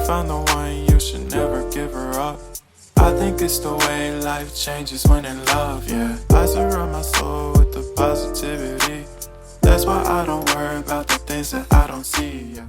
found the one, you should never give her up. I think it's the way life changes when in love, yeah. I surround my soul with the positivity. That's why I don't worry about the things that I don't see, yeah.